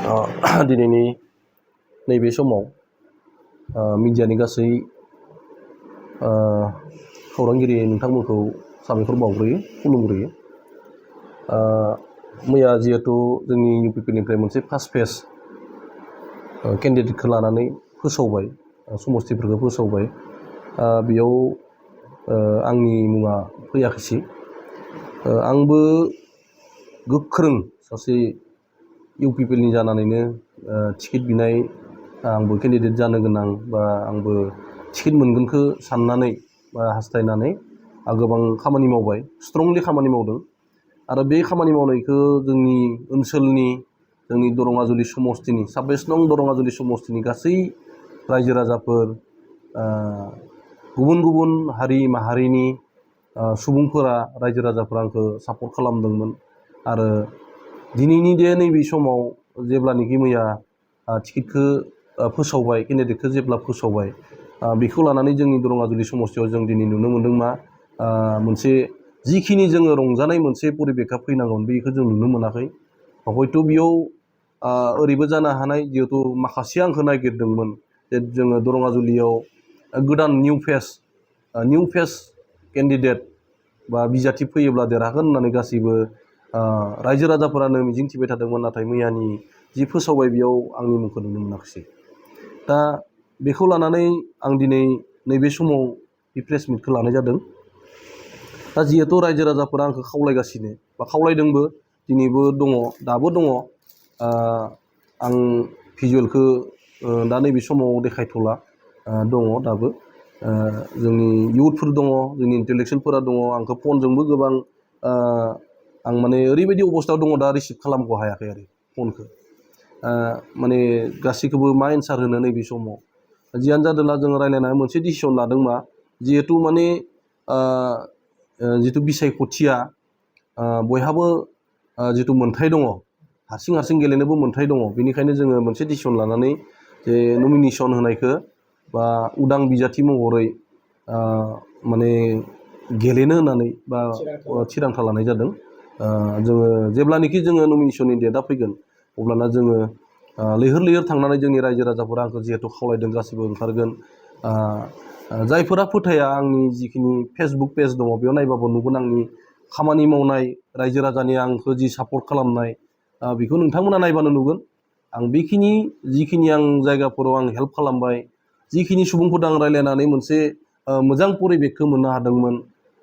दिनैनि नैबे समाव मिडियानि गासै खौरांगिरि नोंथांमोनखौ साबायखर बावग्रोयो खुलुमग्रोयो। मैया जिहेतु जोंनि इउपिपिनिफ्राय मोनसे फार्स्ट फेज केन्डिडेटखौ लानानै फोसावबाय, समस्थिफोरखौ फोसावबाय। बेयाव आंनि मुङा फैयाखैसै। आंबो गोख्रों सासे इउपिपिएलनि जानानैनो टिकेट बिनाय, आंबो केन्डिडेट जानो गोनां बा आंबो टिकेट मोनगोनखौ साननानै बा हास्थायनानै आं गोबां खामानि मावबाय, स्ट्रंलि खामानि मावदों। आरो बे खामानि मावनायखौ जोंनि ओनसोलनि, जोंनि दरङाजुलि समस्थिनि 26 नं दरङाजुलि समस्थिनि गासै रायजो राजाफोर, गुबुन गुबुन हारि माहारिनि सुबुंफोरा, रायजो राजाफोरा आंखौ सापर्ट खालामदोंमोन। आरो दिनैनि नैबे समाव जेब्लानोखि मैया टिकेटखौ फोसावबाय, केन्डिडेटखौ जेब्ला फोसावबाय, बेखौ लानानै जोंनि दरङाजुलि समस्थियाव जों दिनै नुनो मोन्दों मा मोनसे जिखिनि जोङो रंजानाय मोनसे परिबेखा फैनांगौमोन बेखौ जों नुनो मोनाखै। हयथ' बेयाव ओरैबो जानो हानाय, जिहेतु माखासे आंखौ नागिरदोंमोन जे जोङो दरङाजुलियाव गोदान निउ फेस केन्डिडेट बा बिजाथि फैयोब्ला देरहागोन होननानै गासैबो रायजो राजाफोरानो मिजिंथिबाय थादोंमोन। नाथाय मैयानि जि फोसावबाय बेयाव आंनि मुंखौ नुनो मोनाखिसै। दा बेखौ लानानै आं दिनै नैबे समाव बे प्रेस मिटखौ लानाय जादों। दा जिहेतु रायजो राजाफोरा आंखौ खावलायगासिनो बा खावलायदोंबो, दिनैबो दङ, दाबो दङ। आं भिजुवेलखौ दा नैबे समाव देखायथ'ला, दङ दाबो। जोंनि इयुथफोर दङ, जोंनि इन्टेलेक्सुयेलफोरा दङ, आंखौ फनजोंबो गोबां आं माने ओरैबायदि अबस्थायाव दङ दा रिसिभ खालामख' हायाखै आरो फनखौ। माने गासैखौबो मा एन्सार होनो नैबे समाव। जियानो जादोंला जोङो रायज्लायनानै मोनसे डिसिसन लादों मा, जिहेतु माने जिथु बिसायख'थिया बयहाबो जिथु मोन्थाय दङ, हारसिं गेलेनोबो मोन्थाय दङ। बेनिखायनो जोङो मोनसे डिसिसन लानानै जे नमिनेसन होनायखौ बा उदां बिजाथि महरै माने गेलेनो होननानै बा थिरांथा लानाय जादों। जोङो जेब्लानोखि जोङो नमिनेसननि डेटआ फैगोन, अब्लाना जोङो लैहोर थांनानै जोंनि रायजो राजाफोरा आंखौ जिहेतु खावलायदों गासैबो ओंखारगोन। जायफोरा फोथाया, आंनि जिखिनि फेसबुक पेज दङ बेयाव नायबाबो नुगोन आंनि खामानि मावनाय, रायजो राजानि आंखौ जि सापर्ट खालामनाय, बेखौ नोंथांमोना नायबानो नुगोन। आं बेखिनि जिखिनि आं जायगाफोराव आं हेल्प खालामबाय, जिखिनि सुबुंफोरजों आं रायज्लायनानै मोनसे मोजां परिबेकखौ मोननो हादोंमोन,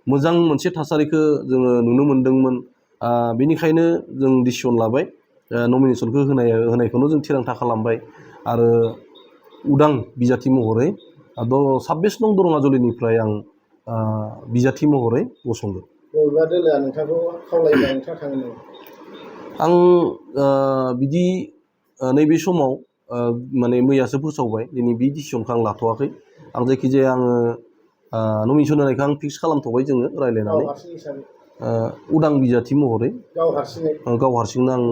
मोजां मोनसे थासारिखौ जोङो नुनो मोन्दोंमोन। बेनिखायनो जों डिसिसन लाबाय, नमिनेसनखौ होनायखौनो जों थिरांथा खालामबाय। आरो उदां बिजाथि महरै 26 नं दरङाजुलिनिफ्राय आं बिजाथि महरै गसंदों। बबेबा दोलोआ नोंथांखौ खावलायोबा नोंथाङा थाङो नामा? आं बिदि नैबे समाव माने मैयासो फोसावबाय, दिनै बे डिसिसनखौ आं लाथ'वाखै। आं जायखिजाया आङो नमिनेसन होनायखौ आं फिक्स खालामथ'बाय, जोङो रायज्लायनानै उदां बिजाथि महरै गाव हारसिंनो आं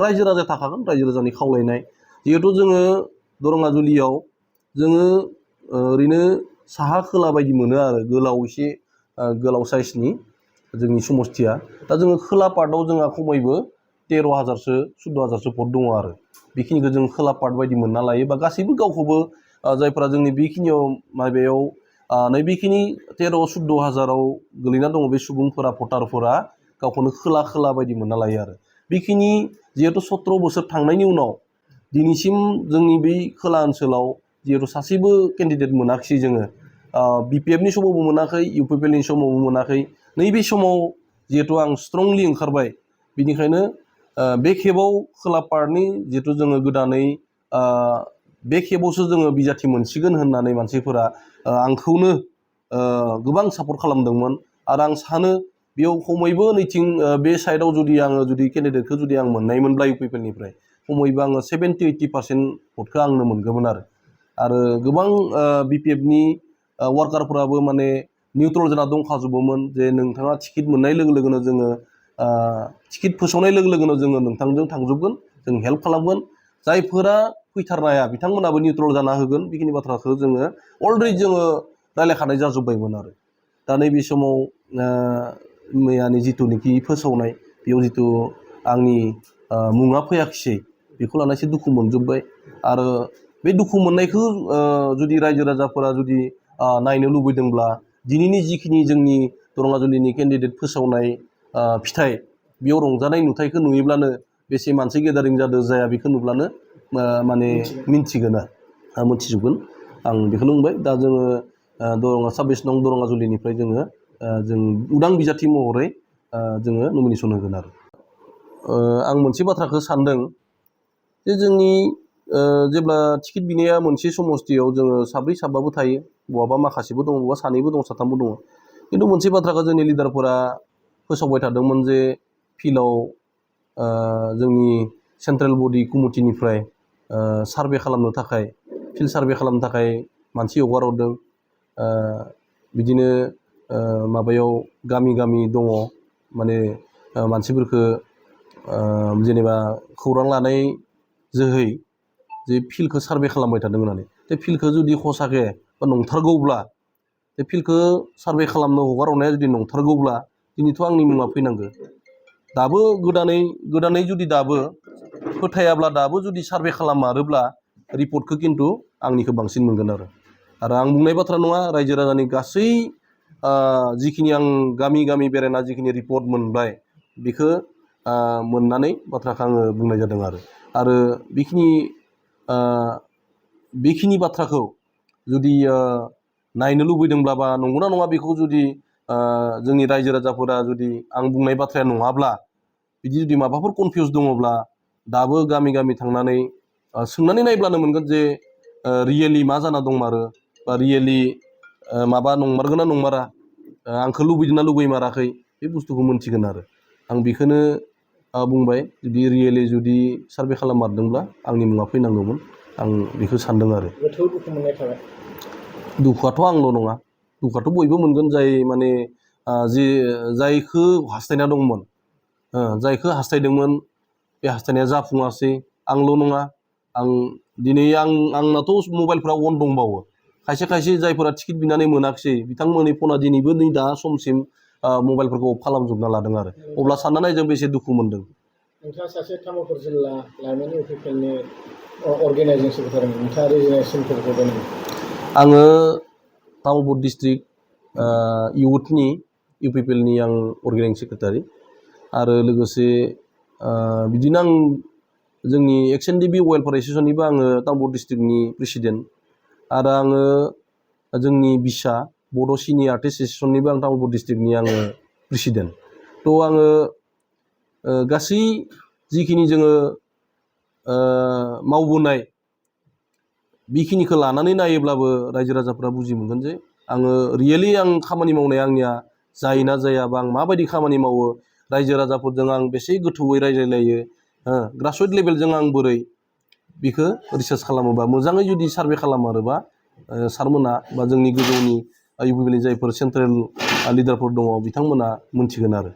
रायजो राजा थाखागोन, रायजो राजानि खावलायनाय। जिहेथु जोङो दरङाजुलियाव जोङो ओरैनो साहा खोला बायदि मोनो आरो गोलाव, एसे गोलाव साइसनि जोंनि समस्थिया। दा जोङो खोला पार्टआव जोंहा खमैबो 13,000सो 14,000सो भट दङ आरो बेखिनिखौ जों खोला पार्ट बायदि मोनना लायो। बा गासैबो गावखौबो जायफोरा जोंनि बेखिनियाव माबायाव नैबेखिनि 13-14,000आव गोलैना दङ बे सुबुंफोरा, भटारफोरा गावखौनो खोला बायदि मोनना लायो आरो बेखिनि। जिहेतु 17 बोसोर थांनायनि उनाव दिनैसिम जोंनि बै खोला ओनसोलाव जिहेतु सासेबो केन्डिडेट मोनाखिसै जोङो। बिपिएफनि समावबो मोनाखै, इउपिपिएलनि समावबो मोनाखै। नैबे समाव जिहेतु आं स्ट्रंलि ओंखारबाय, बिनिखायनो बे खेबाव खोला पार्टनि जिहेतु जोङो गोदानै बे खेबावसो जोङो बिजाथि मोनसिगोन होननानै मानसिफोरा आंखौनो गोबां सापर्ट खालामदोंमोन। आरो आं सानो बेयाव खमैबो नैथिं बे साइडआव जुदि केन्डिडेटखौ जुदि आं मोननायमोनब्ला इउपिपिएलनिफ्राय खमैबो आङो 70-80% भटखौ आंनो मोनगौमोन आरो गोबां बिपिएफनि वार्कारफोराबो माने निउट्रेल जाना दंखाजोबोमोन जे नोंथाङा टिकेट मोननाय लोगो लोगोनो जोङो टिकेट फोसावनाय लोगो लोगोनो जोङो नोंथांजों थांजोबगोन, जों हेल्प खालामगोन। जायफोरा फैथारनो हाया बिथांमोनाबो निउट्रेल जाना होगोन। बेखिनि बाथ्राखौ जोङो अलरेडि जोङो रायज्लायखानाय जाजोब्बायमोन आरो दा नैबे समाव मैयानि जिथुनिखि फोसावनाय, बेयाव जिथु आंनि मुङा फैयाखिसै, बेखौ लाना एसे दुखु मोनजोब्बाय आरो बे दुखु मोननायखौ जुदि रायजो राजाफोरा जुदि नायनो लुबैदोंब्ला दिनैनि जिखिनि जोंनि दरंगाजुलिनि केन्डिडेट फोसावनाय फिथाइ बेयाव रंजानाय नुथायखौ नुयोब्लानो बेसे मानसि गेदारिं जादों जाया बेखौ नुब्लानो माने मिन्थिगोन मोनथिजोबगोन आं बेखौनो बुंबाय दा जोङो दरंगा 26 नं दरंगाजुलिनिफ्राय जोङो जों उदां बिजाथि महरै जोङो नमिनेसन होगोन आरो आं मोनसे बाथ्राखौ सानदों जे जोंनि जेब्ला टिकेट बिनाया मोनसे समस्थियाव जोङो साब्रै साबाबो थायो बहाबा माखासेबो दङ बहाबा सानैबो दङ साथामबो दङ खिन्थु मोनसे बाथ्राखौ जोंनि लिडारफोरा फोसावबाय थादोंमोन जे फिल्डआव जोंनि सेन्ट्रेल बडि कमिटिनिफ्राय सार्भे खालामनो थाखाय फिल्ड सार्भे खालामनो थाखाय मानसि हगार हरदों बिदिनो माबायाव गामि गामि दङ माने मानसिफोरखौ जेनेबा खौरां लानाय जोहै जे फिल्डखौ सार्भे खालामबाय थादों होननानै बे फिल्डखौ जुदि हसाके बा नंथारगौब्ला बे फिल्डखौ सार्भे खालामनो हगार हरनाया जुदि नंथारगौब्ला दिनैथ' आंनि मुङा फैनांगौ दाबो गोदानै जुदि दाबो फोथायाब्ला दाबो जुदि सार्भे खालामारोब्ला रिपर्टखौ खिन्थु आंनिखौ बांसिन मोनगोन आरो आं बुंनाय बाथ्रा नङा रायजो राजानि गासै जिखिनि आं गामि गामि बेरायना जिखिनि रिपर्ट मोनबाय बेखौ मोननानै बाथ्राखौ आङो बुंनाय जादों आरो बेखिनि बाथ्राखौ जुदि नायनो लुबैदोंब्ला बा नंगौना नङा बेखौ जुदि जोंनि रायजो राजाफोरा जुदि आं बुंनाय बाथ्राया नङाब्ला बिदि जुदि माबाफोर कनफिउस दङब्ला दाबो गामि गामि थांनानै सोंनानै नायब्लानो मोनगोन जे रियेलि मा जाना दंमारो बा रियेलि माबा नंमारगोन ना नंमारा आंखौ लुबैदों ना लुबैमाराखै बे बुस्थुखौ मोनथिगोन आरो आं बेखौनो बुंबाय जुदि रियेलि जुदि सार्भे खालाममारदोंब्ला आंनि मुङा फैनांगौमोन आं बेखौ सानदों आरो गोथौ दुखु मोननाय थाबाय दुखुआथ' आंल' नङा दुखुआथ' बयबो मोनगोन जाय माने जायखौ हास्थायना दंमोन जायखौ हास्थायदोंमोन बे हास्थायनाया जाफुङासै आंल' नङा आं दिनै आंनाथ' मबाइलफ्रा अन दंबावो खायसे खायसे जायफोरा टिकेट बिनानै मोनाखिसै बिथांमोननि फना दिनैबो नै दा समसिम मबाइलफोरखौ अफ खालामजोबना लादों आरो अब्ला सानना नाय जों बेसे दुखु मोनदों नोंथाङा सासे तामुलपुर जिल्ला लाइमोन इउपिपिएलनि अर्गेनाइजिं सेक्रेटारि नोंथाङा रिजिगनेसनफोरखौ दङ आङो तामुलपुर डिस्ट्रिक्ट इउथनि इउपिपिएलनि आं अर्गेनाइजिं सेक्रेटारि आरो लोगोसे बिदिनो आं जोंनि XNDB वेलफेयार एस'सिएसननिबो आङो तामुलपुर डिस्ट्रिक्टनि प्रेसिडेन्ट आरो आङो जोंनि बिसा बड' सिनि आर्टिस्ट एस'सिएसननिबो आं तामुलपुर डिस्ट्रिक्टनि आङो प्रेसिडेन्ट थ' आङो गासै जिखिनि जोङो मावबोनाय बेखिनिखौ लानानै नायोब्लाबो रायजो राजाफ्रा बुजि मोनगोन जे आङो रियेलि आं खामानि मावनाया आंनिया जायो ना जाया बा आं माबायदि खामानि मावो रायजो राजाफोरजों आं बेसे गोथौयै रायज्लायलायो ग्रासरुट लेभेलजों आं बोरै बेखौ रिसार्च खालामोबा मोजाङै जुदि सार्भे खालामारोबा सारमोना बा जोंनि गोजौनि इउपिपिएलनि जायफोर सेन्ट्रेल लिडारफोर दङ बिथांमोना मोनथिगोन आरो